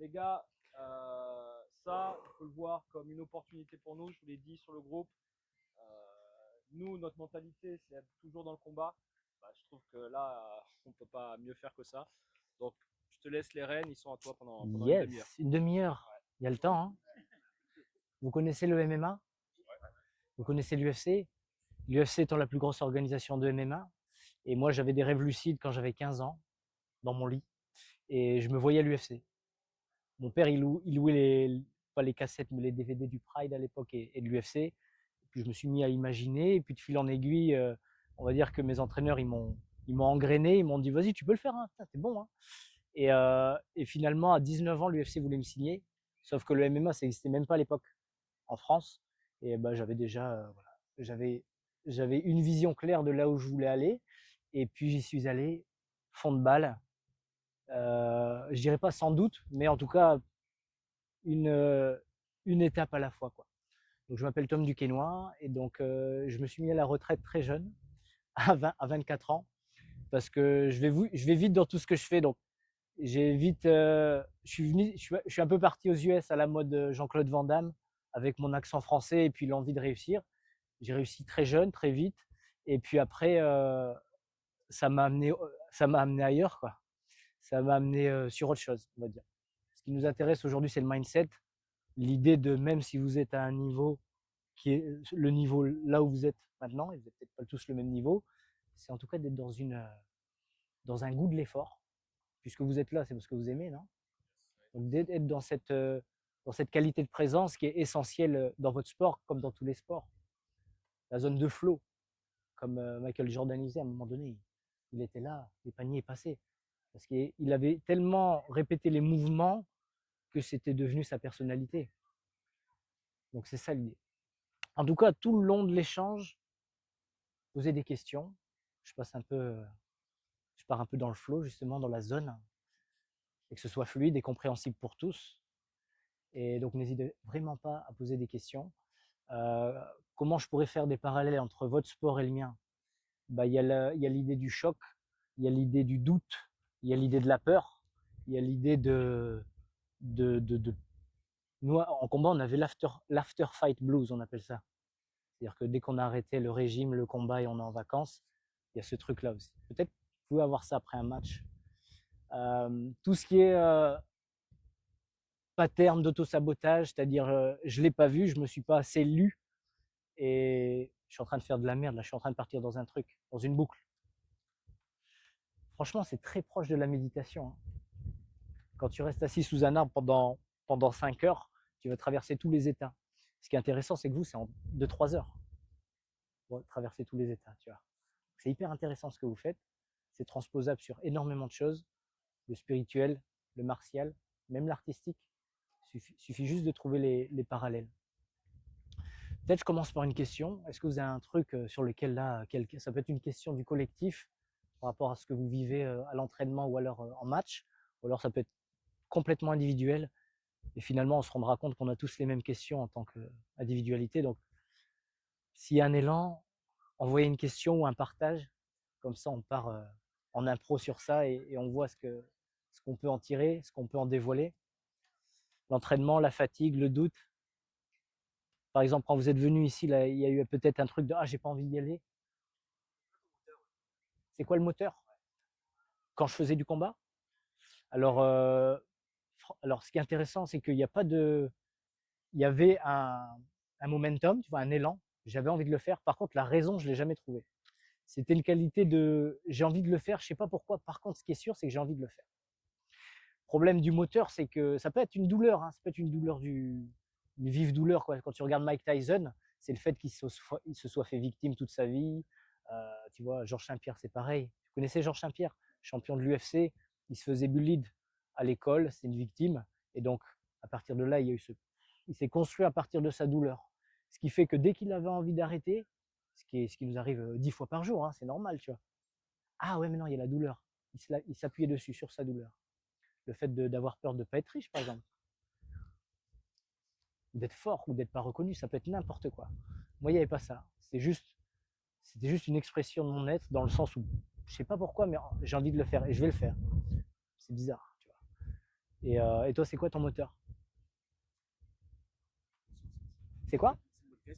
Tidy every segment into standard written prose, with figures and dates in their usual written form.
les gars, ça, il faut le voir comme une opportunité pour nous. Je vous l'ai dit sur le groupe. Nous, notre mentalité, c'est être toujours dans le combat. Bah, je trouve que là, on ne peut pas mieux faire que ça. Donc, je te laisse les rênes. Ils sont à toi pendant une demi-heure. Yes, une demi-heure. Il y a le temps. Hein. Vous connaissez le MMA? Vous connaissez l'UFC? L'UFC étant la plus grosse organisation de MMA. Et moi, j'avais des rêves lucides quand j'avais 15 ans, dans mon lit. Et je me voyais à l'UFC. Mon père, il louait pas les cassettes, mais les DVD du Pride à l'époque et de l'UFC. Et puis je me suis mis à imaginer. Et puis de fil en aiguille, on va dire que mes entraîneurs, ils m'ont engrainé. Ils m'ont dit, vas-y, tu peux le faire. Hein. T'es bon. Hein. Et finalement, à 19 ans, l'UFC voulait me signer. Sauf que le MMA, ça n'existait même pas à l'époque en France. Et bah, j'avais déjà, voilà, j'avais une vision claire de là où je voulais aller. Et puis j'y suis allé, fond de balle. Je dirais pas sans doute, mais en tout cas une étape à la fois, quoi. Donc je m'appelle Tom Duquesnoy et donc je me suis mis à la retraite très jeune, à 24 ans, parce que je vais vite dans tout ce que je fais. Donc j'ai vite, je suis un peu parti aux US à la mode Jean-Claude Van Damme avec mon accent français et puis l'envie de réussir. J'ai réussi très jeune, très vite, et puis après ça m'a amené, ailleurs, quoi. Ça m'a amené sur autre chose, on va dire. Ce qui nous intéresse aujourd'hui, c'est le mindset, l'idée de même si vous êtes à un niveau qui est le niveau là où vous êtes maintenant, et vous n'êtes peut-être pas tous le même niveau, c'est en tout cas d'être dans un goût de l'effort, puisque vous êtes là, c'est parce que vous aimez, non? Donc d'être dans cette qualité de présence qui est essentielle dans votre sport comme dans tous les sports. La zone de flow, comme Michael Jordan disait à un moment donné, il était là, les paniers passaient. Parce qu'il avait tellement répété les mouvements que c'était devenu sa personnalité. Donc c'est ça l'idée. En tout cas, tout le long de l'échange, posez des questions. Je pars un peu dans le flow, justement, dans la zone, et que ce soit fluide et compréhensible pour tous. Et donc n'hésitez vraiment pas à poser des questions. Euh, Comment je pourrais faire des parallèles entre votre sport et le mien? Bah, il y a l'idée du choc, il y a l'idée du doute, il y a l'idée de la peur, il y a l'idée de nous, en combat, on avait l'after fight blues, on appelle ça. C'est-à-dire que dès qu'on a arrêté le régime, le combat et on est en vacances, il y a ce truc-là aussi. Peut-être que vous pouvez avoir ça après un match. Tout ce qui est pattern d'auto-sabotage, c'est-à-dire je l'ai pas vu, je me suis pas assez lu et je suis en train de faire de la merde, là, je suis en train de partir dans un truc, dans une boucle. Franchement, c'est très proche de la méditation. Hein. Quand tu restes assis sous un arbre pendant 5 heures, tu vas traverser tous les états. Ce qui est intéressant, c'est que vous, c'est en 2-3 heures. Pour traverser tous les états, tu vois. C'est hyper intéressant ce que vous faites. C'est transposable sur énormément de choses. Le spirituel, le martial, même l'artistique. Suffit juste de trouver les parallèles. Peut-être je commence par une question. Est-ce que vous avez un truc sur lequel là, ça peut être une question du collectif par rapport à ce que vous vivez à l'entraînement ou alors en match, ou alors ça peut être complètement individuel. Et finalement, on se rendra compte qu'on a tous les mêmes questions en tant qu'individualité. Donc, s'il y a un élan, envoyez une question ou un partage. Comme ça, on part en impro sur ça et on voit ce qu'on peut en tirer, ce qu'on peut en dévoiler. L'entraînement, la fatigue, le doute. Par exemple, quand vous êtes venu ici, là, il y a eu peut-être un truc de ah, j'ai pas envie d'y aller. C'est quoi le moteur? Quand je faisais du combat? Alors, ce qui est intéressant, c'est qu'il n'y a pas de. Il y avait un momentum, tu vois, un élan. J'avais envie de le faire. Par contre, la raison, je ne l'ai jamais trouvée. C'était une qualité de j'ai envie de le faire, je ne sais pas pourquoi. Par contre, ce qui est sûr, c'est que j'ai envie de le faire. Le problème du moteur, c'est que ça peut être une douleur, hein, ça peut être une douleur une vive douleur. Quoi. Quand tu regardes Mike Tyson, c'est le fait qu'il se soit fait victime toute sa vie. Tu vois, Georges Saint-Pierre, c'est pareil. Vous connaissez Georges Saint-Pierre, champion de l'UFC, il se faisait bullied à l'école, c'est une victime. Et donc, à partir de là, il s'est construit à partir de sa douleur. Ce qui fait que dès qu'il avait envie d'arrêter, ce qui nous arrive 10 fois par jour, hein, c'est normal, tu vois. Ah ouais, mais non, il y a la douleur. Il s'appuyait dessus, sur sa douleur. Le fait d'avoir peur de ne pas être riche, par exemple. D'être fort ou d'être pas reconnu, ça peut être n'importe quoi. Moi, il n'y avait pas ça. C'était juste une expression de mon être dans le sens où, je sais pas pourquoi, mais j'ai envie de le faire et je vais le faire. C'est bizarre, tu vois. Et toi, c'est quoi ton moteur? C'est quoi? Je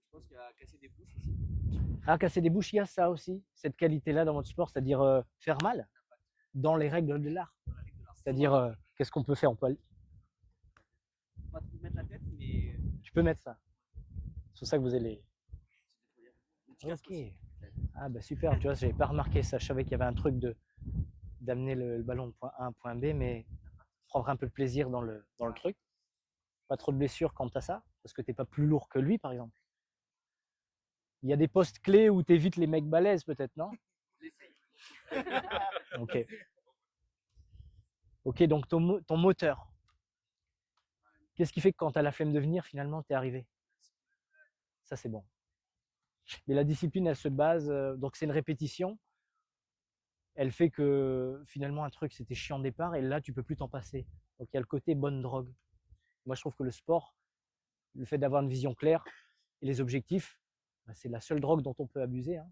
pense qu'il y a cassé des bouches aussi. Ah, casser des bouches, il y a ça aussi, cette qualité-là dans votre sport, c'est-à-dire faire mal dans les règles de l'art. C'est-à-dire, qu'est-ce qu'on peut faire? Pas trop mettre la tête, mais Tu peux mettre ça. C'est pour ça que vous allez. le petit casque Ok. aussi. Ah bah super, tu vois, j'avais pas remarqué ça. Je savais qu'il y avait un truc d'amener le ballon de point A à un point B, mais prendre un peu de plaisir dans le truc. Pas trop de blessures quant à ça, parce que t'es pas plus lourd que lui, par exemple. Il y a des postes clés où tu évites les mecs balèzes, peut-être, non? Ok. Ok, donc ton moteur. Qu'est-ce qui fait que quand tu as la flemme de venir, finalement, tu es arrivé? Ça, c'est bon. Mais la discipline, elle se base, donc c'est une répétition. Elle fait que finalement, un truc, c'était chiant au départ, et là, tu peux plus t'en passer. Donc il y a le côté bonne drogue. Moi, je trouve que le sport, le fait d'avoir une vision claire et les objectifs, bah, c'est la seule drogue dont on peut abuser. Hein.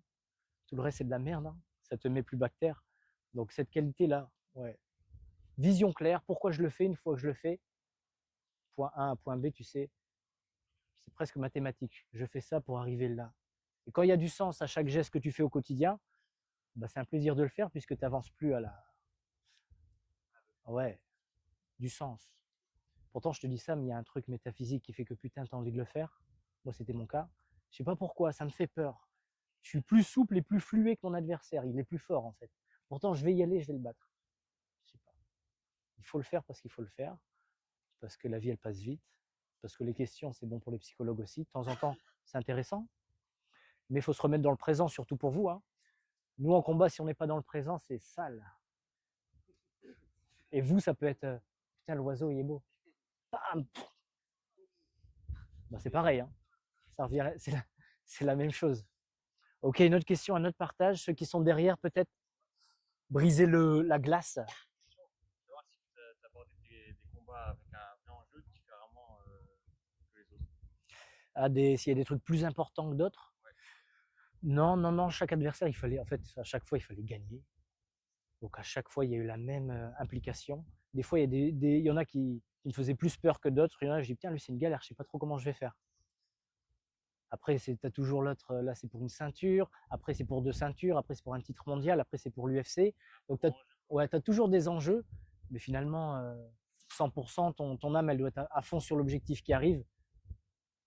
Tout le reste, c'est de la merde. Hein. Ça te met plus bactère. Donc cette qualité-là, ouais. Vision claire, pourquoi je le fais une fois que je le fais, point A à point B, tu sais, c'est presque mathématique. Je fais ça pour arriver là. Et quand il y a du sens à chaque geste que tu fais au quotidien, bah, c'est un plaisir de le faire puisque tu n'avances plus à la. Ouais, du sens. Pourtant, je te dis ça, mais il y a un truc métaphysique qui fait que putain, tu as envie de le faire. Moi, c'était mon cas. Je sais pas pourquoi, ça me fait peur. Je suis plus souple et plus fluet que mon adversaire. Il est plus fort en fait. Pourtant, je vais y aller, je vais le battre. Je sais pas. Il faut le faire parce qu'il faut le faire. Parce que la vie, elle passe vite. Parce que les questions, c'est bon pour les psychologues aussi. De temps en temps, c'est intéressant. Mais il faut se remettre dans le présent, surtout pour vous. Hein. Nous, en combat, si on n'est pas dans le présent, c'est sale. Et vous, ça peut être putain, l'oiseau, il est beau. Bam. Bah, c'est pareil. Hein. Ça revient, c'est la même chose. Ok, une autre question, un autre partage. Ceux qui sont derrière, peut-être briser la glace. Savoir si tu as abordé des combats avec un vrai enjeu différemment que les autres. S'il y a des trucs plus importants que d'autres. Ouais. Non, non, non. Chaque adversaire, il fallait, en fait, à chaque fois, il fallait gagner. Donc à chaque fois, il y a eu la même implication. Des fois, il y en a qui me faisaient plus peur que d'autres. Il y en a, je dis, tiens, lui, c'est une galère, je sais pas trop comment je vais faire. Après, tu as toujours l'autre, là, c'est pour une ceinture. Après, c'est pour 2 ceintures. Après, c'est pour un titre mondial. Après, c'est pour l'UFC. Donc, tu as toujours des enjeux. Mais finalement, 100%, ton âme, elle doit être à fond sur l'objectif qui arrive.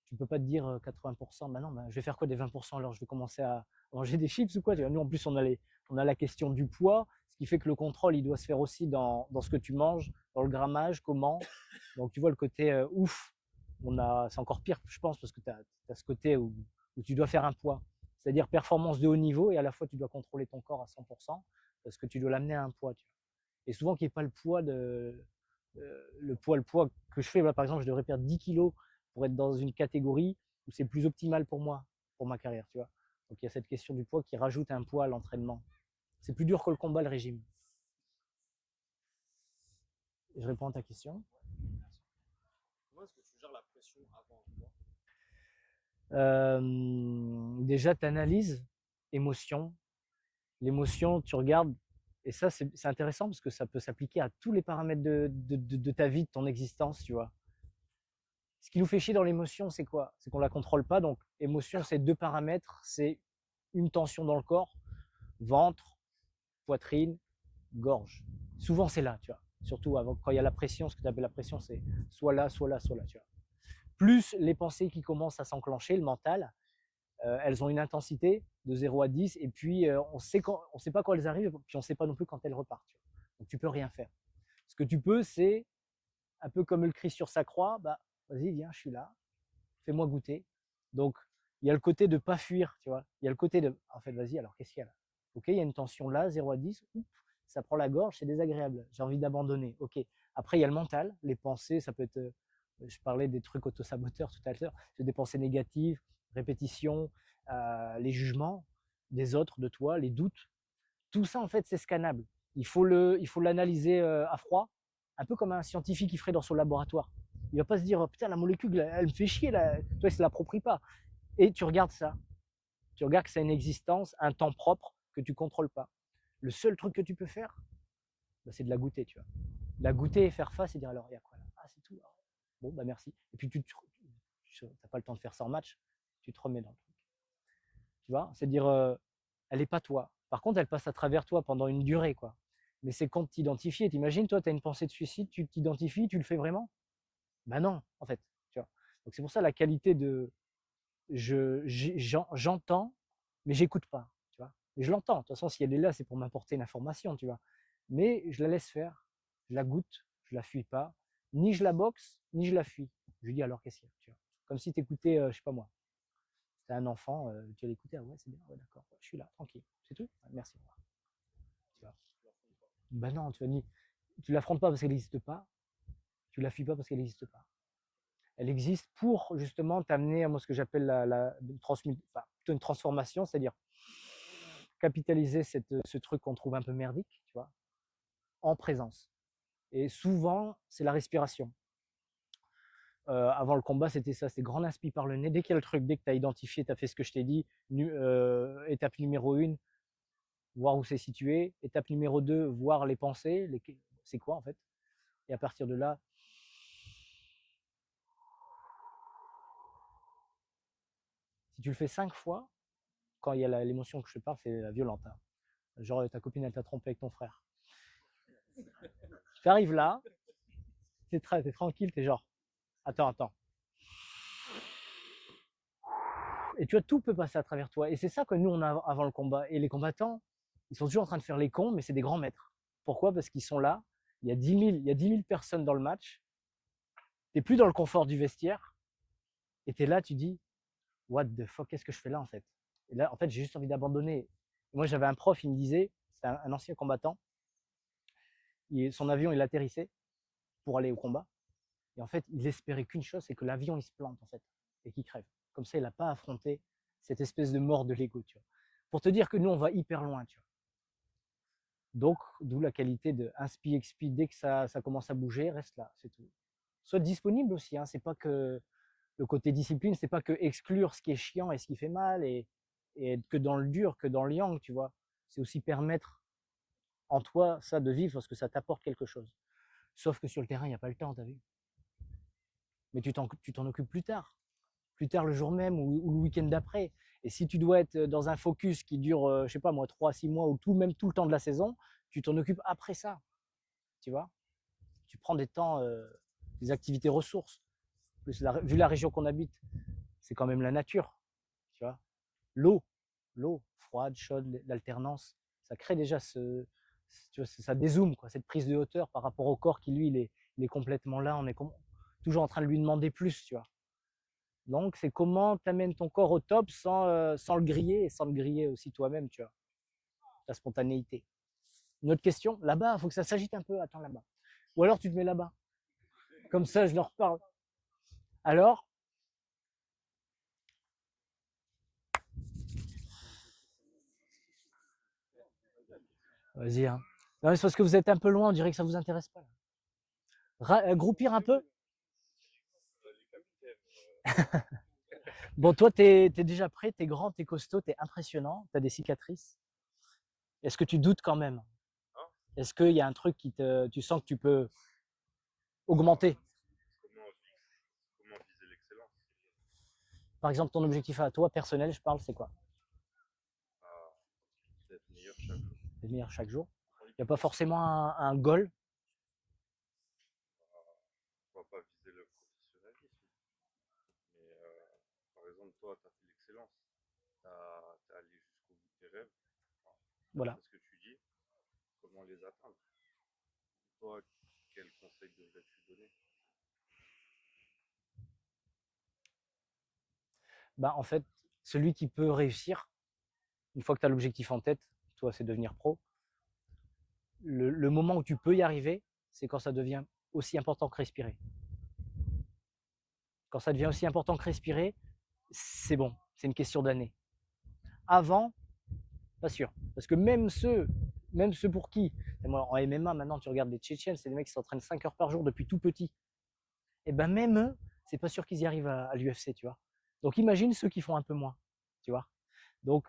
Tu ne peux pas te dire 80%, bah non, bah, je vais faire quoi des 20%? Alors, je vais commencer à manger des chips ou quoi? Nous, en plus, on a la question du poids, ce qui fait que le contrôle, il doit se faire aussi dans ce que tu manges, dans le grammage, comment. Donc, tu vois, le côté ouf, c'est encore pire, je pense, parce que tu as ce côté où tu dois faire un poids. C'est-à-dire performance de haut niveau et à la fois, tu dois contrôler ton corps à 100% parce que tu dois l'amener à un poids. Tu vois. Et souvent, qu'il n'y ait pas le poids le poids que je fais. Là, par exemple, je devrais perdre 10 kilos pour être dans une catégorie où c'est plus optimal pour moi, pour ma carrière, tu vois. Donc il y a cette question du poids qui rajoute un poids à l'entraînement. C'est plus dur que le combat, le régime. Je réponds à ta question. Comment est-ce que tu gères la pression avant un combat? Déjà, tu analyses émotion. L'émotion, tu regardes, et ça, c'est intéressant parce que ça peut s'appliquer à tous les paramètres de ta vie, de ton existence, tu vois. Ce qui nous fait chier dans l'émotion, c'est quoi? C'est qu'on ne la contrôle pas. Donc, émotion, c'est 2 paramètres. C'est une tension dans le corps, ventre, poitrine, gorge. Souvent, c'est là, tu vois. Surtout avant, quand il y a la pression, ce que tu appelles la pression, c'est soit là, soit là, soit là, tu vois. Plus les pensées qui commencent à s'enclencher, le mental, elles ont une intensité de 0 à 10, et puis on sait pas quand elles arrivent, puis on ne sait pas non plus quand elles repartent. Tu vois. Donc, tu peux rien faire. Ce que tu peux, c'est un peu comme le Christ sur sa croix, bah, vas-y, viens, je suis là, fais-moi goûter. Donc, il y a le côté de ne pas fuir, tu vois. Il y a le côté de, en fait, vas-y, alors qu'est-ce qu'il y a là? Ok, il y a une tension là, 0 à 10, ça prend la gorge, c'est désagréable, j'ai envie d'abandonner. Ok, après, il y a le mental, les pensées, ça peut être, je parlais des trucs autosaboteurs tout à l'heure, c'est des pensées négatives, répétition, les jugements des autres, de toi, les doutes. Tout ça, en fait, c'est scannable. Il faut l'analyser à froid, un peu comme un scientifique qui ferait dans son laboratoire. Il va pas se dire, oh, putain, la molécule, elle me fait chier, là. Toi, il ne se l'approprie pas. Et tu regardes ça. Tu regardes que ça a une existence, un temps propre que tu ne contrôles pas. Le seul truc que tu peux faire, bah, c'est de la goûter, tu vois. La goûter et faire face et dire alors, il y a quoi là? Ah, c'est tout. Ah, bon, bah merci. Et puis tu n'as pas le temps de faire ça en match, tu te remets dans le truc. Tu vois, c'est dire, elle n'est pas toi. Par contre, elle passe à travers toi pendant une durée, quoi. Mais c'est quand t'identifies, t'imagines, toi, tu as une pensée de suicide, tu t'identifies, tu le fais vraiment? Ben non, en fait. Tu vois. Donc c'est pour ça la qualité de j'entends, mais j'écoute pas. Tu vois. Mais je l'entends. De toute façon, si elle est là, c'est pour m'apporter une information, tu vois. Mais je la laisse faire, je la goûte, je la fuis pas, ni je la boxe, ni je la fuis. Je lui dis alors qu'est-ce qu'il y a, tu vois. Comme si tu écoutais, je sais pas moi, t'es un enfant, tu vas l'écouter, ah ouais, c'est bien, ouais, d'accord, je suis là, tranquille, c'est tout, ouais, merci, au revoir. Tu vois. Ben non, tu l'affrontes pas parce qu'elle n'existe pas, tu la fuis pas parce qu'elle n'existe pas. Elle existe pour justement t'amener à moi ce que j'appelle plutôt une transformation, c'est-à-dire capitaliser ce truc qu'on trouve un peu merdique, tu vois, en présence. Et souvent, c'est la respiration. Avant le combat, c'était ça, c'était grand inspi par le nez. Dès qu'il y a le truc, dès que tu as identifié, tu as fait ce que je t'ai dit, étape numéro 1, voir où c'est situé. Étape numéro 2, voir les pensées, c'est quoi en fait. Et à partir de là, si tu le fais 5 fois, quand il y a l'émotion que je te parle, c'est violente. Hein. Genre ta copine elle t'a trompé avec ton frère. Tu arrives là, t'es tranquille, t'es genre, attends. Et tu vois, tout peut passer à travers toi. Et c'est ça que nous, on a avant le combat. Et les combattants, ils sont toujours en train de faire les cons, mais c'est des grands maîtres. Pourquoi? Parce qu'ils sont là, il y a 10 000 personnes dans le match, t'es plus dans le confort du vestiaire, et t'es là, tu dis, what the fuck, qu'est-ce que je fais là en fait? Et là, en fait, j'ai juste envie d'abandonner. Moi, j'avais un prof, il me disait, c'est un ancien combattant, son avion, il atterrissait pour aller au combat. Et en fait, il espérait qu'une chose, c'est que l'avion, il se plante, en fait, et qu'il crève. Comme ça, il n'a pas affronté cette espèce de mort de l'ego, tu vois. Pour te dire que nous, on va hyper loin, tu vois. Donc, d'où la qualité de inspi, expi, dès que ça commence à bouger, reste là, c'est tout. Sois disponible aussi, hein, c'est pas que le côté discipline, c'est pas que exclure ce qui est chiant et ce qui fait mal et être que dans le dur, que dans le yang, tu vois. C'est aussi permettre en toi ça de vivre parce que ça t'apporte quelque chose. Sauf que sur le terrain, il n'y a pas le temps, t'as vu. Mais tu t'en occupes plus tard le jour même ou le week-end d'après. Et si tu dois être dans un focus qui dure, je sais pas moi, 3-6 mois ou même tout le temps de la saison, tu t'en occupes après ça, tu vois. Tu prends des temps, des activités ressources. Plus vu la région qu'on habite, c'est quand même la nature, tu vois. L'eau, froide, chaude, l'alternance, ça crée déjà tu vois, ça dézoome, quoi, cette prise de hauteur par rapport au corps qui, lui, il est complètement là, on est toujours en train de lui demander plus, tu vois. Donc, c'est comment tu amènes ton corps au top sans le griller et sans le griller aussi toi-même, tu vois. Ta spontanéité. Une autre question, là-bas, il faut que ça s'agite un peu, attends là-bas. Ou alors tu te mets là-bas. Comme ça, je leur parle. Alors, vas-y, hein. Non, c'est parce que vous êtes un peu loin, on dirait que ça vous intéresse pas. Groupir un peu. Bon, toi, t'es déjà prêt, t'es grand, t'es costaud, t'es impressionnant, t'as des cicatrices. Est-ce que tu doutes quand même? Est-ce qu'il y a un truc tu sens que tu peux augmenter? Comment viser l'excellence? Par exemple, ton objectif à toi, personnel, je parle, c'est quoi? D'être meilleur chaque jour. D'être meilleur chaque jour. Il n'y a pas forcément un goal. On va pas viser le professionnalisme. Mais par exemple, toi, tu as fait l'excellence. Tu es allé jusqu'au bout de tes rêves. Voilà. C'est ce que tu dis. Comment les atteindre? Toi, quel conseil devrais-tu donner? Bah, en fait, celui qui peut réussir, une fois que tu as l'objectif en tête, toi, c'est devenir pro. Le moment où tu peux y arriver, c'est quand ça devient aussi important que respirer. Quand ça devient aussi important que respirer, c'est bon, c'est une question d'année. Avant, pas sûr. Parce que même ceux pour qui, moi, en MMA maintenant, tu regardes les Tchétchènes, c'est des mecs qui s'entraînent 5 heures par jour depuis tout petit. Et ben même eux, c'est pas sûr qu'ils y arrivent à l'UFC, tu vois. Donc imagine ceux qui font un peu moins, tu vois. Donc,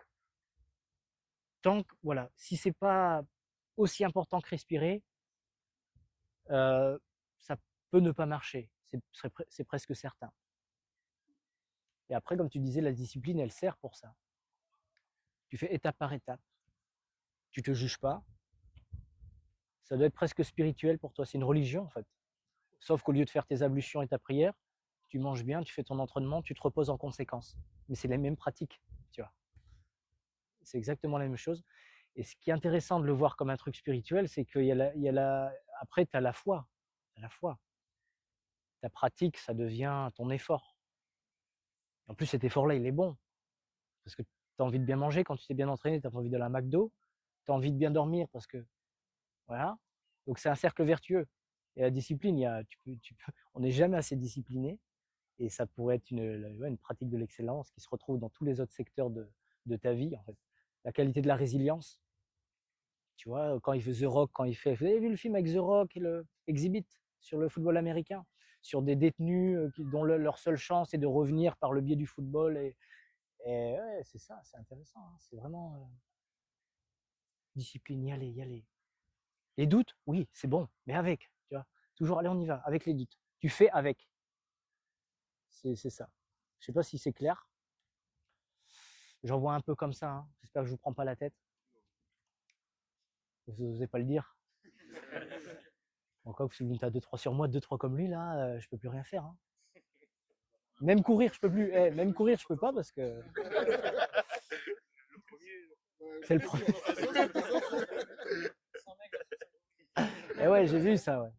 tant que, voilà, si c'est pas aussi important que respirer, ça peut ne pas marcher. C'est presque certain. Et après, comme tu disais, la discipline, elle sert pour ça. Tu fais étape par étape. Tu te juges pas. Ça doit être presque spirituel pour toi. C'est une religion, en fait. Sauf qu'au lieu de faire tes ablutions et ta prière, tu manges bien, tu fais ton entraînement, tu te reposes en conséquence. Mais c'est les mêmes pratiques, tu vois. C'est exactement la même chose. Et ce qui est intéressant de le voir comme un truc spirituel, c'est qu'il y a après, tu as la foi. T'as la foi. Ta pratique, ça devient ton effort. En plus, cet effort-là, il est bon. Parce que tu as envie de bien manger quand tu t'es bien entraîné, tu as envie d'aller à McDo, tu as envie de bien dormir parce que, voilà. Donc, c'est un cercle vertueux. Et la discipline, on n'est jamais assez discipliné. Et ça pourrait être une pratique de l'excellence qui se retrouve dans tous les autres secteurs de ta vie, en fait. La qualité de la résilience. Tu vois, quand il fait The Rock, vous avez vu le film avec The Rock et le Exhibit sur le football américain, sur des détenus dont leur seule chance est de revenir par le biais du football. Et ouais, c'est ça, c'est intéressant. Hein. C'est vraiment discipline, y aller, y aller. Les doutes, oui, c'est bon, mais avec, tu vois. Toujours, allez, on y va, avec les doutes. Tu fais avec. C'est ça. Je sais pas si c'est clair. J'en vois un peu comme ça. Hein. J'espère que je vous prends pas la tête. Vous n'osez pas le dire. Encore que si vous êtes à 2-3 sur moi, 2-3 comme lui, là, je peux plus rien faire. Hein. Même courir, je peux plus. Même courir, je peux pas parce que. C'est le premier. Eh ouais, j'ai vu ça, ouais.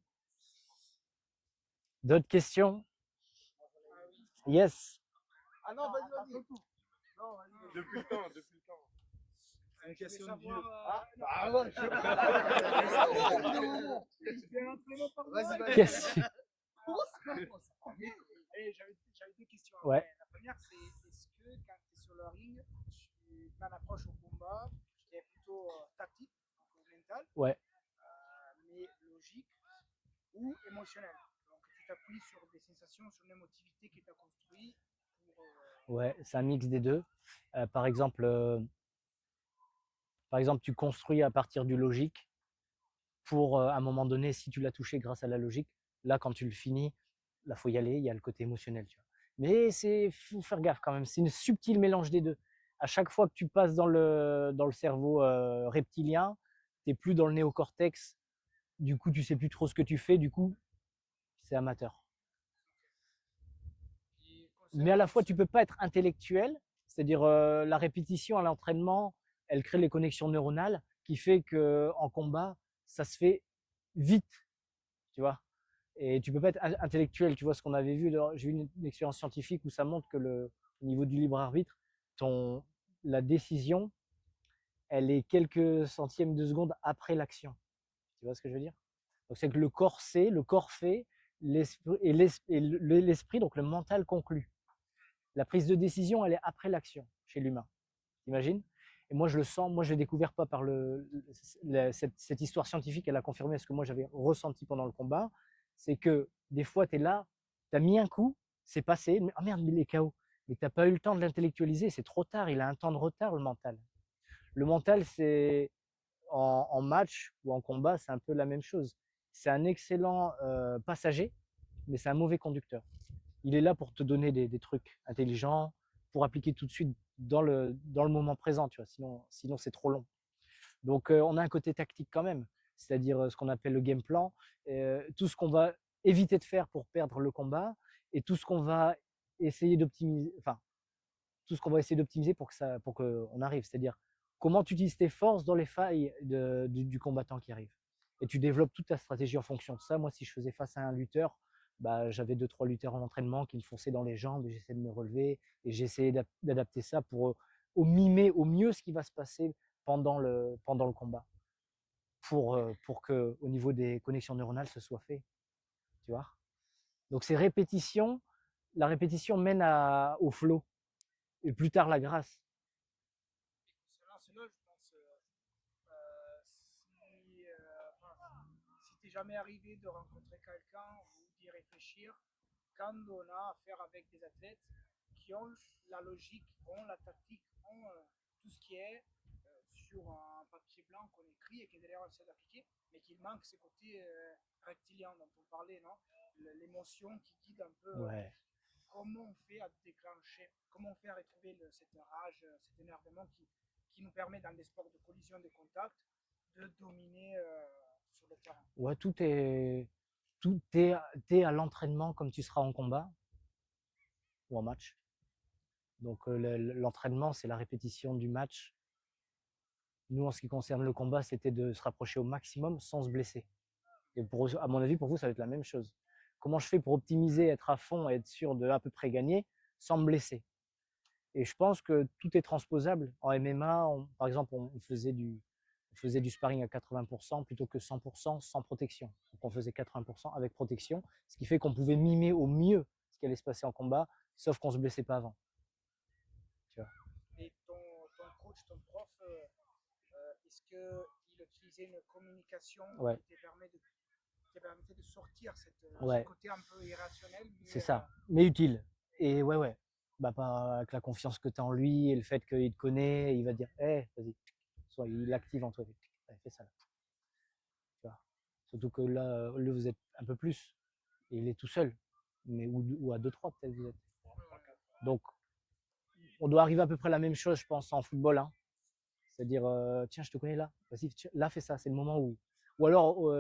D'autres questions? Yes. Ah non, vas-y. Non, vas-y. Depuis le temps. C'est une question de vieux. Vas-y. Question. J'avais deux questions. Ouais. La première, c'est est-ce que quand tu es sur le ring, tu as l'approche au combat qui est plutôt tactique, donc mental, Ouais. mais logique ou émotionnelle. Donc tu t'appuies sur des sensations, sur l'émotivité qui t'a construit pour. Ouais, c'est un mix des deux. Par exemple, tu construis à partir du logique pour, à un moment donné, si tu l'as touché grâce à la logique, là, quand tu le finis, là, faut y aller, il y a le côté émotionnel, tu vois. Mais faut faire gaffe quand même, c'est un subtil mélange des deux. À chaque fois que tu passes dans le cerveau reptilien, tu n'es plus dans le néocortex, du coup, tu sais plus trop ce que tu fais, du coup, c'est amateur. Mais à la fois, tu peux pas être intellectuel, c'est-à-dire la répétition à l'entraînement, elle crée les connexions neuronales qui fait que en combat, ça se fait vite, tu vois. Et tu peux pas être intellectuel, tu vois ce qu'on avait vu. J'ai eu une expérience scientifique où ça montre que au niveau du libre arbitre, la décision, elle est quelques centièmes de seconde après l'action. Tu vois ce que je veux dire? Donc c'est que le corps sait, le corps fait, l'esprit, donc le mental conclut. La prise de décision, elle est après l'action chez l'humain. T'imagines? Et moi, je le sens. Moi, je l'ai découvert pas par cette histoire scientifique. Elle a confirmé ce que moi j'avais ressenti pendant le combat. C'est que des fois, tu es là, tu as mis un coup, c'est passé. Ah merde, mais il est KO. Mais tu n'as pas eu le temps de l'intellectualiser. C'est trop tard. Il a un temps de retard, le mental. Le mental, c'est en match ou en combat, c'est un peu la même chose. C'est un excellent passager, mais c'est un mauvais conducteur. Il est là pour te donner des trucs intelligents, pour appliquer tout de suite dans le moment présent, tu vois. Sinon c'est trop long. Donc on a un côté tactique quand même, c'est-à-dire ce qu'on appelle le game plan, tout ce qu'on va éviter de faire pour perdre le combat et tout ce qu'on va essayer d'optimiser, pour qu'on arrive, c'est-à-dire comment tu utilises tes forces dans les failles du combattant qui arrive. Et tu développes toute ta stratégie en fonction de ça. Moi, si je faisais face à un lutteur, bah, j'avais 2-3 lutteurs en entraînement qui me fonçaient dans les jambes et j'essayais de me relever et j'essayais d'adapter ça pour mimer au mieux ce qui va se passer pendant le combat pour que au niveau des connexions neuronales ce soit fait, tu vois. Donc c'est répétition, la répétition mène au flow et plus tard la grâce. Cela, je pense, si t'es jamais arrivé de rencontrer quelqu'un ou d'y réfléchir, quand on a affaire avec des athlètes qui ont la logique, ont la tactique, ont tout ce qui est sur un papier blanc qu'on écrit et que derrière on essaie d'appliquer, mais qu'il manque ce côté reptilien dont on parlait, non? L'émotion qui guide un peu Ouais. comment on fait à déclencher, comment on fait à retrouver cette rage, cet énervement qui nous permet dans des sports de collision, de contact, de dominer sur le terrain. Ouais, t'es à l'entraînement comme tu seras en combat ou en match. Donc l'entraînement, c'est la répétition du match. Nous, en ce qui concerne le combat, c'était de se rapprocher au maximum sans se blesser. Et à mon avis, pour vous, ça va être la même chose. Comment je fais pour optimiser, être à fond et être sûr de à peu près gagner sans me blesser? Et je pense que tout est transposable. En MMA, par exemple, on faisait du sparring à 80% plutôt que 100% sans protection. Donc on faisait 80% avec protection, ce qui fait qu'on pouvait mimer au mieux ce qui allait se passer en combat, sauf qu'on ne se blessait pas avant. Tu vois. Et ton coach, ton prof, est-ce qu'il utilisait une communication Ouais. qui te permettait de sortir ce Ouais. côté un peu irrationnel? C'est ça, mais utile. Et ouais. Bah, avec la confiance que tu as en lui et le fait qu'il te connaît, il va dire hey, vas-y, soit il active en toi. Allez, fais ça là. Tu vois. Surtout que là, vous êtes un peu plus. Et il est tout seul. Mais, ou à 2-3 peut-être vous êtes. Donc, on doit arriver à peu près à la même chose, je pense, en football. Hein. C'est-à-dire, tiens, je te connais là. Vas-y, là, fais ça. C'est le moment où. Ou alors,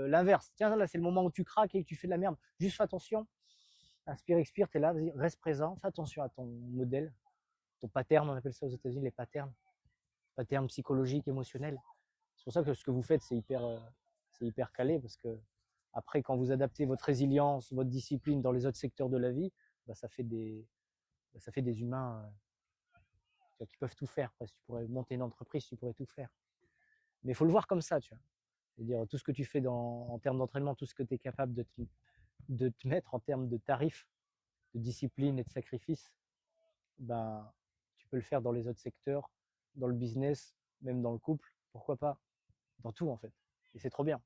l'inverse. Tiens, là, c'est le moment où tu craques et que tu fais de la merde. Juste fais attention. Inspire, expire, tu es là, vas-y, reste présent, fais attention à ton modèle, ton pattern, on appelle ça aux États-Unis les patterns psychologiques, émotionnels. C'est pour ça que ce que vous faites, c'est hyper calé, parce que après, quand vous adaptez votre résilience, votre discipline dans les autres secteurs de la vie, bah, ça fait des humains qui peuvent tout faire. Parce que tu pourrais monter une entreprise, tu pourrais tout faire. Mais il faut le voir comme ça, tu vois. C'est-à-dire, tout ce que tu fais en termes d'entraînement, tout ce que tu es capable de te mettre en termes de tarifs, de discipline et de sacrifice, ben, tu peux le faire dans les autres secteurs, dans le business, même dans le couple, pourquoi pas, dans tout en fait. Et c'est trop bien.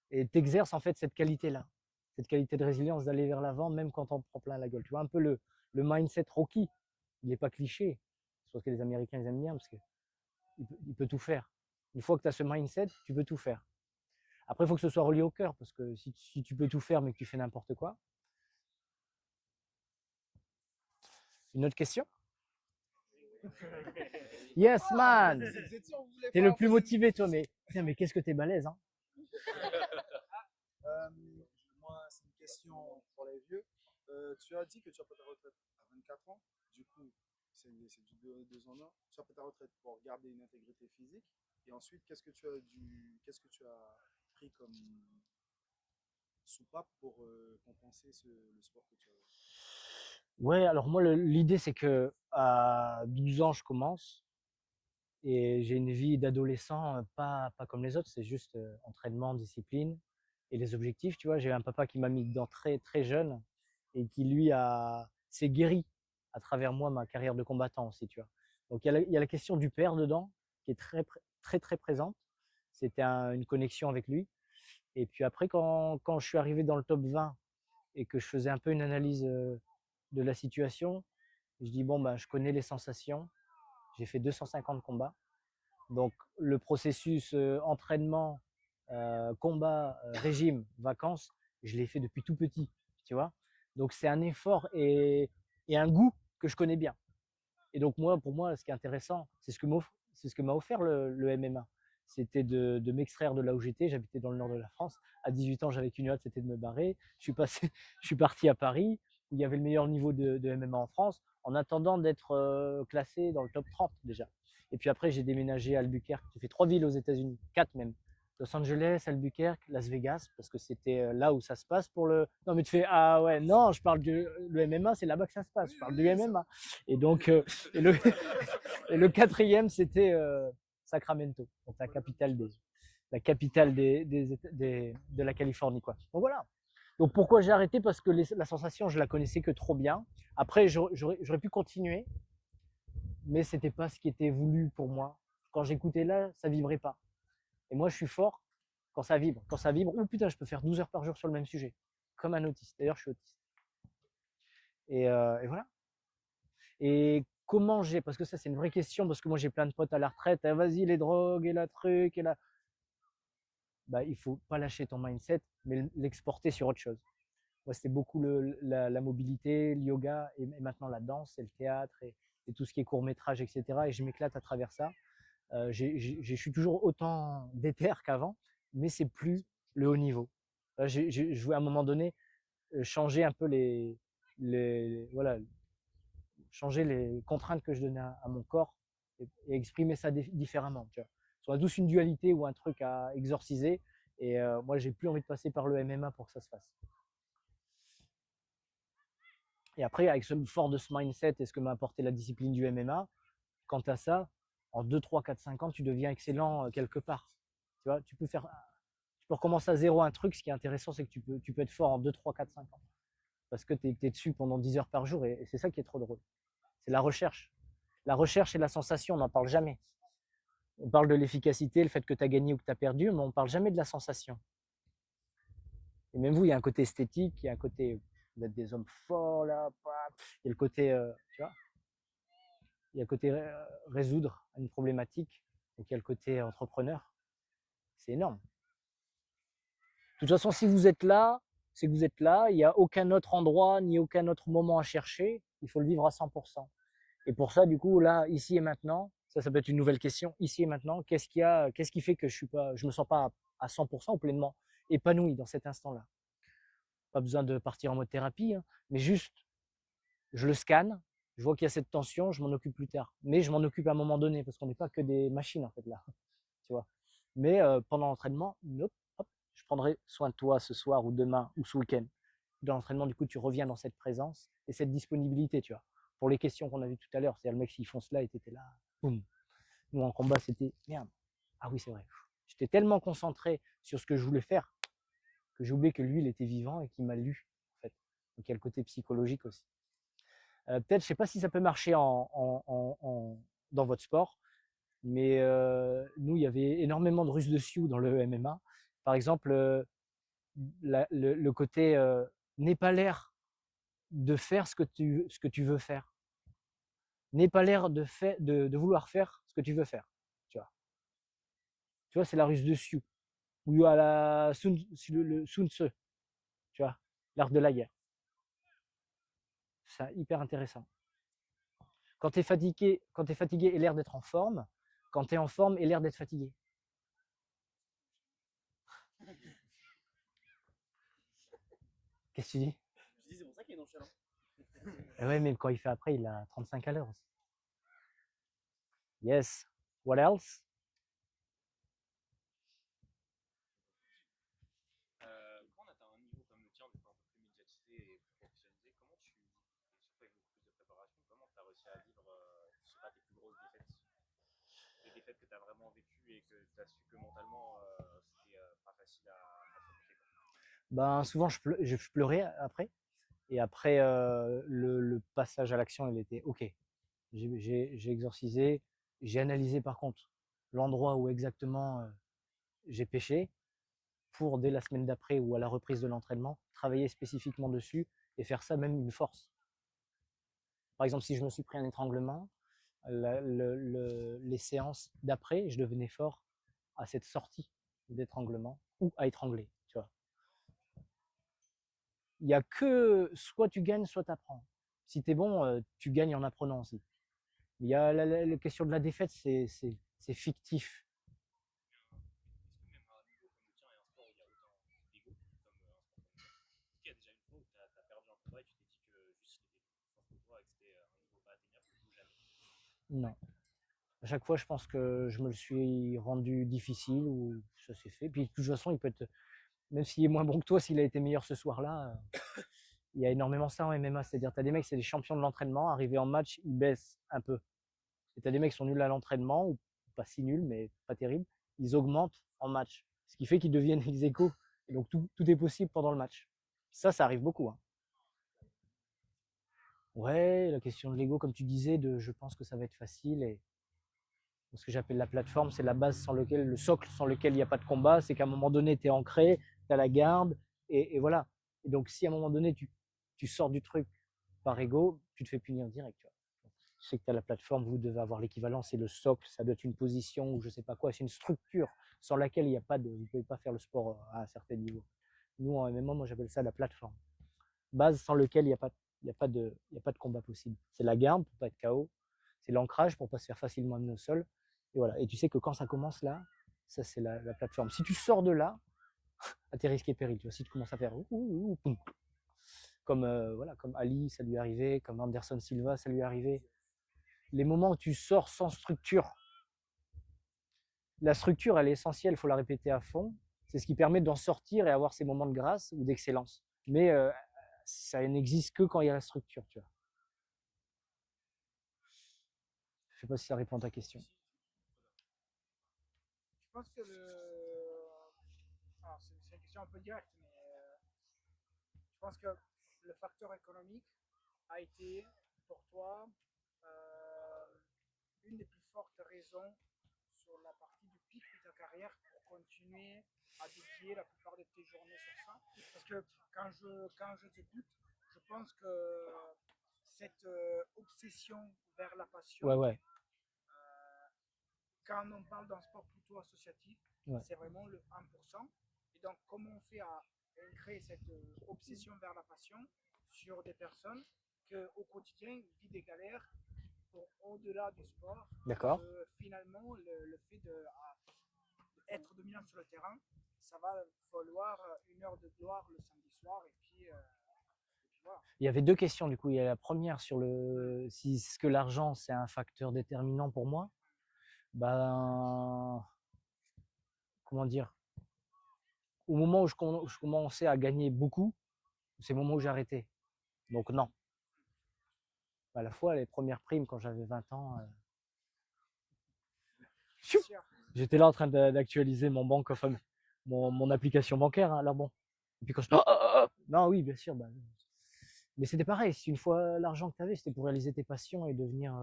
Et tu exerces en fait cette qualité-là, cette qualité de résilience d'aller vers l'avant, même quand on prend plein la gueule. Tu vois un peu le mindset Rocky, il n'est pas cliché. Je pense que les Américains ils aiment bien parce qu'il peut tout faire. Une fois que tu as ce mindset, tu peux tout faire. Après, il faut que ce soit relié au cœur, parce que si tu peux tout faire mais que tu fais n'importe quoi. Une autre question? Yes, man! T'es le plus motivé, toi, mais putain, mais qu'est-ce que t'es balèze, hein? Moi, c'est une question pour les vieux. Tu as dit que tu as pris ta retraite à 24 ans. Du coup, c'est du 2 en 1. Tu as pris ta retraite pour garder une intégrité physique. Et ensuite, qu'est-ce que tu as pris comme soupape pour compenser le sport que tu as? Ouais, alors moi, l'idée, c'est que à 12 ans, je commence et j'ai une vie d'adolescent pas comme les autres, c'est juste entraînement, discipline et les objectifs. Tu vois, j'ai un papa qui m'a mis dedans très, très jeune et qui, lui, s'est guéri à travers moi, ma carrière de combattant aussi, tu vois. Donc, il y a la question du père dedans qui est très, très, très présente. C'était une connexion avec lui. Et puis après, quand je suis arrivé dans le top 20 et que je faisais un peu une analyse de la situation, je dis bon ben je connais les sensations, j'ai fait 250 combats, donc le processus entraînement, combat, régime, vacances, je l'ai fait depuis tout petit, tu vois. Donc c'est un effort et un goût que je connais bien. Et donc pour moi, ce qui est intéressant, c'est ce que m'a offert le MMA. C'était de m'extraire de là où j'étais. J'habitais dans le nord de la France. À 18 ans, j'avais qu'une hâte, c'était de me barrer. Je suis parti à Paris, où il y avait le meilleur niveau de MMA en France, en attendant d'être classé dans le top 30 déjà. Et puis après, j'ai déménagé à Albuquerque. J'ai fait 3 villes aux États-Unis, 4 même. Los Angeles, Albuquerque, Las Vegas, parce que c'était là où ça se passe pour le. Non, mais tu fais ah ouais, non, je parle le MMA, c'est là-bas que ça se passe. Je parle du MMA. Et donc, et le quatrième, c'était Sacramento, donc la capitale de la Californie, quoi. Donc voilà. Donc pourquoi j'ai arrêté? Parce que la sensation, je la connaissais que trop bien. Après, j'aurais pu continuer, mais c'était pas ce qui était voulu pour moi. Quand j'écoutais là, ça vibrait pas. Et moi, je suis fort quand ça vibre. Quand ça vibre, oh putain, je peux faire 12 heures par jour sur le même sujet, comme un autiste. D'ailleurs, je suis autiste. Et voilà. Et comment j'ai, parce que ça c'est une vraie question, parce que moi j'ai plein de potes à la retraite, ah, vas-y les drogues et la truc et la, bah il faut pas lâcher ton mindset, mais l'exporter sur autre chose. Moi c'était beaucoup la mobilité, le yoga et maintenant la danse et le théâtre et tout ce qui est court métrage, etc. Et je m'éclate à travers ça. Je suis toujours autant déter qu'avant, mais c'est plus le haut niveau. Là, je voulais à un moment donné changer un peu voilà, changer les contraintes que je donnais à mon corps et exprimer ça différemment. Tu vois. Soit douce une dualité ou un truc à exorciser. Et moi, j'ai plus envie de passer par le MMA pour que ça se fasse. Et après, avec ce fort de ce mindset et ce que m'a apporté la discipline du MMA, quant à ça, en 2, 3, 4, 5 ans, tu deviens excellent quelque part. Tu vois, tu peux recommencer à zéro un truc. Ce qui est intéressant, c'est que tu peux être fort en 2, 3, 4, 5 ans. Parce que tu es dessus pendant 10 heures par jour et c'est ça qui est trop drôle. C'est la recherche. La recherche et la sensation, on n'en parle jamais. On parle de l'efficacité, le fait que tu as gagné ou que tu as perdu, mais on ne parle jamais de la sensation. Et même vous, il y a un côté esthétique, il y a un côté, vous êtes des hommes forts là, il y a le côté, tu vois, il y a le côté résoudre une problématique, donc il y a le côté entrepreneur. C'est énorme. De toute façon, si vous êtes là, c'est que vous êtes là, il n'y a aucun autre endroit ni aucun autre moment à chercher, il faut le vivre à 100%. Et pour ça, du coup, là, ici et maintenant, ça peut être une nouvelle question, ici et maintenant, qu'est-ce qui fait que je me sens pas à 100% ou pleinement épanoui dans cet instant-là? Pas besoin de partir en mode thérapie, hein, mais juste, je le scanne, je vois qu'il y a cette tension, je m'en occupe plus tard. Mais je m'en occupe à un moment donné, parce qu'on n'est pas que des machines, en fait, là. Tu vois. Mais pendant l'entraînement, nope, hop, je prendrai soin de toi ce soir ou demain ou ce week-end. Dans l'entraînement, du coup, tu reviens dans cette présence et cette disponibilité, tu vois. Pour les questions qu'on a vues tout à l'heure, c'est-à-dire le mec, s'il fonce là et t'étais là, boum. Nous, en combat, c'était merde. Ah oui, c'est vrai. J'étais tellement concentré sur ce que je voulais faire que j'ai oublié que lui, il était vivant et qu'il m'a lu, en fait. Donc, il y a le côté psychologique aussi. Peut-être, je sais pas si ça peut marcher dans votre sport, mais nous, il y avait énormément de Russes de Sioux dans le MMA. Par exemple, le côté n'aie pas l'air de faire ce que tu veux faire. N'aie pas l'air de vouloir faire ce que tu veux faire. Tu vois, c'est la Russe de Sioux. Ou à la Sun Tzu, tu vois, l'art de la guerre. C'est hyper intéressant. Quand tu es fatigué, et l'air d'être en forme. Quand tu es en forme, et l'air d'être fatigué. Qu'est-ce que tu dis? Je dis, c'est pour ça qu'il est nonchalant. Ouais, mais quand il fait après, il a 35 à l'heure aussi. Yes. What else? Quand on atteint un niveau comme le tien, du coup un peu plus médiatisé et plus professionnalisé, comment tu, surtout avec beaucoup plus de préparation, comment tu as réussi à vivre, je sais pas, tes plus grosses défaites? Les défaites que tu as vraiment vécues et que tu as su que mentalement, c'était pas facile à surmonter. Ben, souvent, je pleurais après. Et après, le passage à l'action, il était OK. J'ai exorcisé. J'ai analysé par contre l'endroit où exactement j'ai péché pour, dès la semaine d'après ou à la reprise de l'entraînement, travailler spécifiquement dessus et faire ça même une force. Par exemple, si je me suis pris un étranglement, les séances d'après, je devenais fort à cette sortie d'étranglement ou à étrangler. Tu vois. Il n'y a que soit tu gagnes, soit tu apprends. Si tu es bon, tu gagnes en apprenant aussi. Il y a la question de la défaite, c'est fictif. Est-ce que même à un niveau comme le tien et un sport où il y a autant d'ego, comme un sport comme le tien, est-ce qu'il y a déjà une fois où tu as perdu un combat et tu t'es dit que juste il était plus fort que toi et que c'était un niveau pas atteignable ou jamais? Non. À chaque fois, je pense que je me le suis rendu difficile ou ça s'est fait. Puis de toute façon, il peut être, même s'il est moins bon que toi, s'il a été meilleur ce soir-là, il y a énormément ça en MMA. C'est-à-dire, tu as des mecs, c'est des champions de l'entraînement, arrivés en match, ils baissent un peu. Et tu as des mecs qui sont nuls à l'entraînement, ou pas si nuls, mais pas terribles, ils augmentent en match. Ce qui fait qu'ils deviennent ex aequo. Et donc tout est possible pendant le match. Ça arrive beaucoup. Hein. Ouais, la question de l'ego, comme tu disais, je pense que ça va être facile. Et ce que j'appelle la plateforme, c'est la base le socle sans lequel il n'y a pas de combat. C'est qu'à un moment donné, tu es ancré, tu as la garde, et voilà. Et donc, si à un moment donné, tu sors du truc par ego, tu te fais punir direct. Tu vois. Tu sais que tu as la plateforme, vous devez avoir l'équivalent, c'est le socle, ça doit être une position ou je sais pas quoi, c'est une structure sans laquelle il n'y a pas de, vous ne pouvez pas faire le sport à un certain niveau. Nous, en MMA, moi j'appelle ça la plateforme. Base sans lequel il n'y a, a pas de combat possible. C'est la garde pour pas être KO, c'est l'ancrage pour pas se faire facilement amener au sol. Et voilà. Et tu sais que quand ça commence là, ça c'est la plateforme. Si tu sors de là, à tes risques et périls, tu vois, si tu commences à faire comme voilà, comme Ali, ça lui est arrivé, comme Anderson Silva, ça lui est arrivé. Les moments où tu sors sans structure, la structure elle est essentielle, il faut la répéter à fond. C'est ce qui permet d'en sortir et avoir ces moments de grâce ou d'excellence. Mais ça n'existe que quand il y a la structure, tu vois. Je sais pas si ça répond à ta question. Je pense que alors, c'est une question un peu directe, mais je pense que le facteur économique a été pour toi une des plus fortes raisons sur la partie du pic de ta carrière pour continuer à dédier la plupart de tes journées sur ça. Parce que quand je t'écoute, je pense que cette obsession vers la passion, Ouais. quand on parle d'un sport plutôt associatif, Ouais. c'est vraiment le 1%. Et donc, comment on fait à créer cette obsession vers la passion sur des personnes qu'au quotidien vivent des galères qui vont au-delà du sport. D'accord. Finalement, le fait d'être dominant sur le terrain, ça va falloir une heure de gloire le samedi soir et puis voilà. Il y avait deux questions du coup. Il y a la première sur le si est-ce que l'argent c'est un facteur déterminant pour moi. Ben comment dire, au moment où je commençais à gagner beaucoup, c'est le moment où j'ai arrêté. Donc non. À la fois les premières primes quand j'avais 20 ans, j'étais là en train d'actualiser mon banque, enfin mon application bancaire. Hein, alors bon. Et puis quand je non oui bien sûr. Mais c'était pareil. Si une fois l'argent que tu avais, c'était pour réaliser tes passions et devenir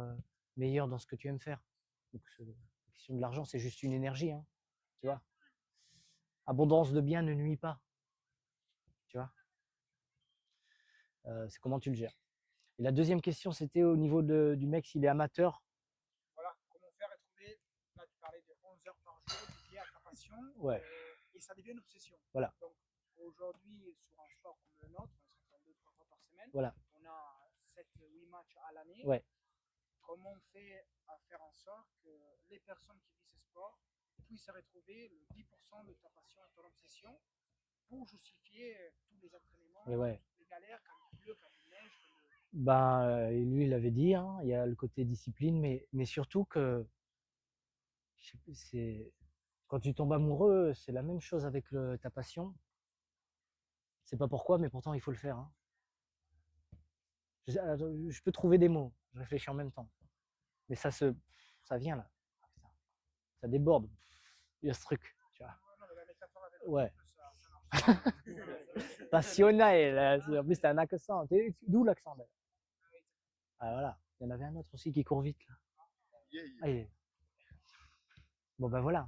meilleur dans ce que tu aimes faire. Donc la question de l'argent, c'est juste une énergie, hein, tu vois. Abondance de biens ne nuit pas, tu vois. C'est comment tu le gères. Et la deuxième question, c'était au niveau du mec, s'il est amateur. Voilà, comment faire et trouver, là tu parlais de 11 heures par jour dédiées à ta passion, Ouais. et ça devient une obsession. Voilà. Donc aujourd'hui, sur un sport comme le nôtre, on s'entraîne 2-3 fois par semaine, Voilà. on a 7-8 matchs à l'année. Ouais. Comment on fait à faire en sorte que les personnes qui vivent ce sport puissent retrouver le 10% de ta passion et ton obsession pour justifier tous les entraînements, Ouais. toutes les galères, quand il pleut, quand il neige. Lui, il avait dit, hein, il y a le côté discipline, mais surtout que c'est quand tu tombes amoureux, c'est la même chose avec ta passion. C'est pas pourquoi, mais pourtant il faut le faire. Hein. Je peux trouver des mots, je réfléchis en même temps. Mais ça vient là. Ça déborde. Il y a ce truc, tu vois. Ouais. Passionnel, en plus t'as un accent. D'où l'accent d'ailleurs? Ah voilà, il y en avait un autre aussi qui court vite là. Ah, bon ben voilà.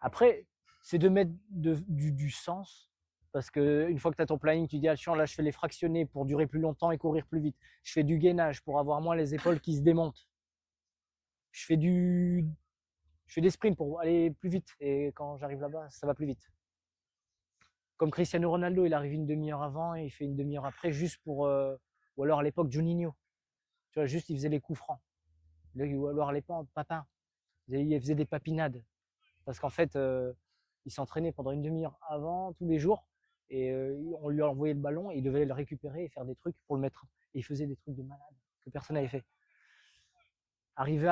Après, c'est de mettre du sens. Parce que une fois que tu as ton planning, tu dis ah, là je fais les fractionnés pour durer plus longtemps et courir plus vite. Je fais du gainage pour avoir moins les épaules qui se démontent. Je fais des sprints pour aller plus vite. Et quand j'arrive là-bas, ça va plus vite. Comme Cristiano Ronaldo, il arrive une demi-heure avant et il fait une demi-heure après juste pour... ou alors à l'époque, Juninho. Tu vois, juste il faisait les coups francs. Ou alors à l'époque, Papin. Il faisait des papinades. Parce qu'en fait, il s'entraînait pendant une demi-heure avant, tous les jours. Et on lui a envoyé le ballon et il devait le récupérer et faire des trucs pour le mettre. Et il faisait des trucs de malade que personne n'avait fait. Arriver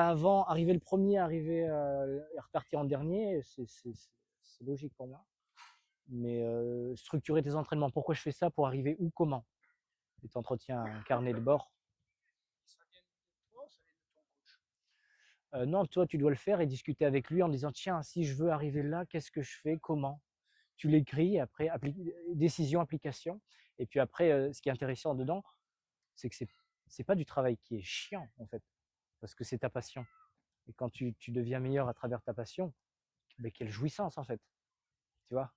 le premier, et repartir en dernier, c'est logique pour moi. Mais structurer tes entraînements, pourquoi je fais ça, pour arriver où, comment. Et tu entretiens un carnet de bord. Ça vient de toi ou ça vient de ton coach? Non, toi, tu dois le faire et discuter avec lui en disant tiens, si je veux arriver là, qu'est-ce que je fais, comment. Tu l'écris, après, décision, application. Et puis après, ce qui est intéressant dedans, c'est que c'est pas du travail qui est chiant, en fait, parce que c'est ta passion. Et quand tu deviens meilleur à travers ta passion, mais quelle jouissance, en fait. Tu vois,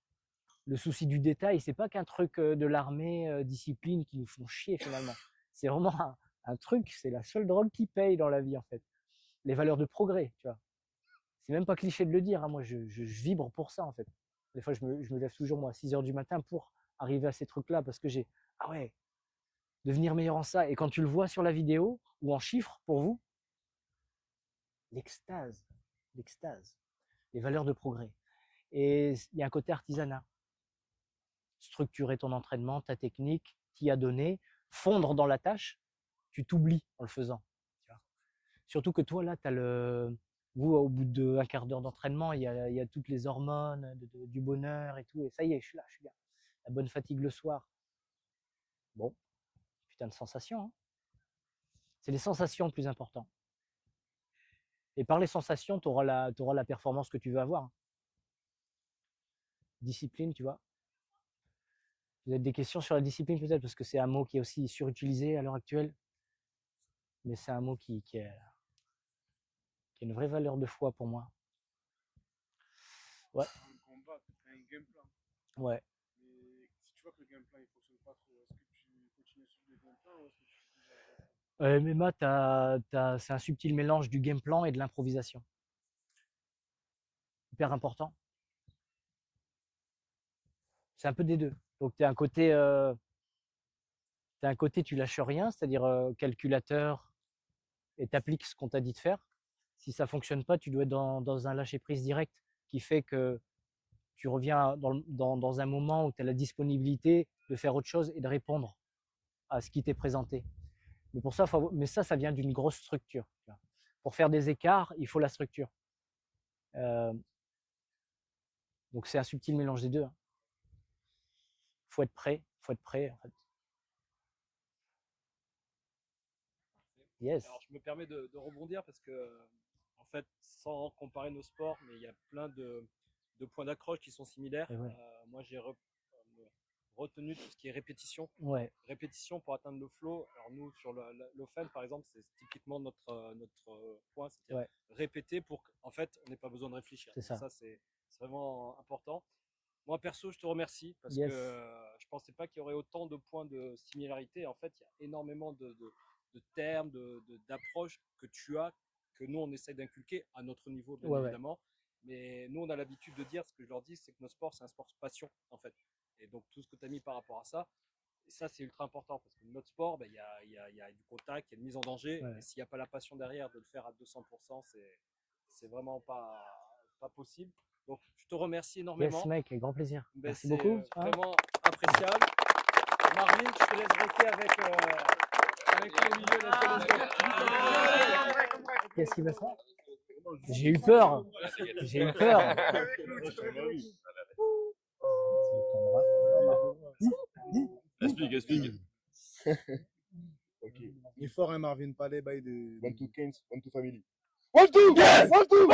le souci du détail, c'est pas qu'un truc de l'armée, discipline qui nous font chier finalement. c'est vraiment un truc, c'est la seule drogue qui paye dans la vie, en fait. Les valeurs de progrès, tu vois. C'est même pas cliché de le dire, hein, moi, je vibre pour ça, en fait. Des fois, je me lève toujours, moi, à 6 heures du matin pour arriver à ces trucs-là, parce que ah ouais, devenir meilleur en ça. Et quand tu le vois sur la vidéo, ou en chiffres, pour vous, l'extase, les valeurs de progrès. Et il y a un côté artisanat. Structurer ton entraînement, ta technique, t'y a donné, fondre dans la tâche, tu t'oublies en le faisant. Tu vois. Surtout que toi, là, vous, au bout d'un quart d'heure d'entraînement, il y a toutes les hormones du bonheur et tout, et ça y est, je suis là, je suis bien. La bonne fatigue le soir. Bon, putain de sensation. Hein. C'est les sensations le plus important. Et par les sensations, tu auras la performance que tu veux avoir. Discipline, tu vois. Vous avez des questions sur la discipline peut-être, parce que c'est un mot qui est aussi surutilisé à l'heure actuelle. Mais c'est un mot qui a une vraie valeur de foi pour moi. Ouais. Un combat, tu as un game plan. Ouais. Mais si tu vois que le game plan ne fonctionne pas trop, est-ce que tu continues sur le game plan ou est-ce que tu dis MMA, c'est un subtil mélange du game plan et de l'improvisation. Hyper important. C'est un peu des deux. Donc, tu as un côté, tu lâches rien, c'est-à-dire calculateur, et tu appliques ce qu'on t'a dit de faire. Si ça ne fonctionne pas, tu dois être dans un lâcher-prise direct qui fait que tu reviens dans un moment où tu as la disponibilité de faire autre chose et de répondre à ce qui t'est présenté. Mais ça vient d'une grosse structure. Pour faire des écarts, il faut la structure. Donc c'est un subtil mélange des deux. Hein. Faut être prêt en fait. Yes. Alors, je me permets de rebondir parce que, en fait, sans comparer nos sports, mais il y a plein de points d'accroche qui sont similaires. Ouais. Moi, j'ai retenu tout ce qui est répétition. Ouais. Répétition pour atteindre le flow. Alors, nous, sur l'offen, par exemple, c'est typiquement notre point, c'est-à-dire répéter pour qu'en fait, on n'ait pas besoin de réfléchir. C'est ça. Ça, c'est vraiment important. Moi, perso, je te remercie parce Yes. que je pensais pas qu'il y aurait autant de points de similarité. En fait, il y a énormément de termes, d'approches que tu as, que nous, on essaie d'inculquer à notre niveau, bien évidemment. Mais nous, on a l'habitude de dire, ce que je leur dis, c'est que notre sport, c'est un sport passion, en fait. Et donc, tout ce que tu as mis par rapport à ça, et ça, c'est ultra important parce que notre sport, il y a du contact, il y a une mise en danger. Ouais. Et s'il n'y a pas la passion derrière de le faire à 200%, c'est vraiment pas possible. Donc, je te remercie énormément. Yes, mec, avec grand plaisir. Ben, Merci beaucoup. C'est vraiment appréciable. Marvin, je te laisse breaker avec le milieu. Qu'est-ce qu'il va faire? J'ai eu peur. J'ai eu peur. Explique. Il est fort, un Marvin Palais, by de. One to Keynes, one to family. One to! Yes! One to!